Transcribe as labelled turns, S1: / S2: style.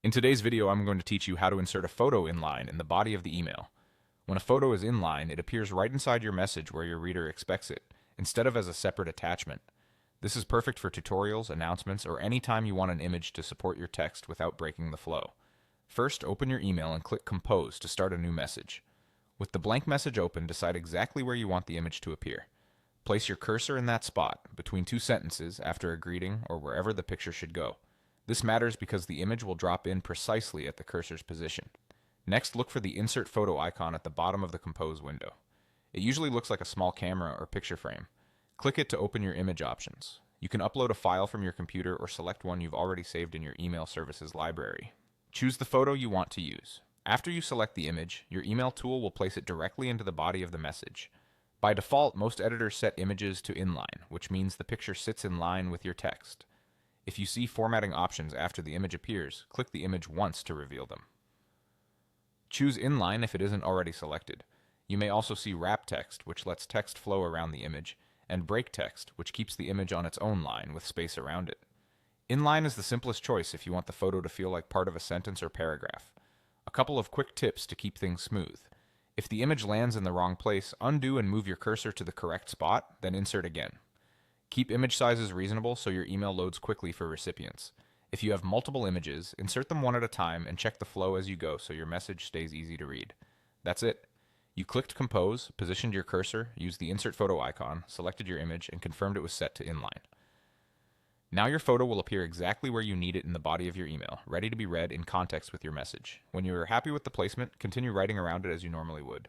S1: In today's video, I'm going to teach you how to insert a photo inline in the body of the email. When a photo is inline, it appears right inside your message where your reader expects it, instead of as a separate attachment. This is perfect for tutorials, announcements, or any time you want an image to support your text without breaking the flow. First, open your email and click Compose to start a new message. With the blank message open, decide exactly where you want the image to appear. Place your cursor in that spot, between two sentences, after a greeting, or wherever the picture should go. This matters because the image will drop in precisely at the cursor's position. Next, look for the Insert Photo icon at the bottom of the Compose window. It usually looks like a small camera or picture frame. Click it to open your image options. You can upload a file from your computer or select one you've already saved in your email services library. Choose the photo you want to use. After you select the image, your email tool will place it directly into the body of the message. By default, most editors set images to inline, which means the picture sits in line with your text. If you see formatting options after the image appears, click the image once to reveal them. Choose inline if it isn't already selected. You may also see wrap text, which lets text flow around the image, and break text, which keeps the image on its own line with space around it. Inline is the simplest choice if you want the photo to feel like part of a sentence or paragraph. A couple of quick tips to keep things smooth. If the image lands in the wrong place, undo and move your cursor to the correct spot, then insert again. Keep image sizes reasonable so your email loads quickly for recipients. If you have multiple images, insert them one at a time and check the flow as you go so your message stays easy to read. That's it. You clicked Compose, positioned your cursor, used the Insert Photo icon, selected your image, and confirmed it was set to inline. Now your photo will appear exactly where you need it in the body of your email, ready to be read in context with your message. When you are happy with the placement, continue writing around it as you normally would.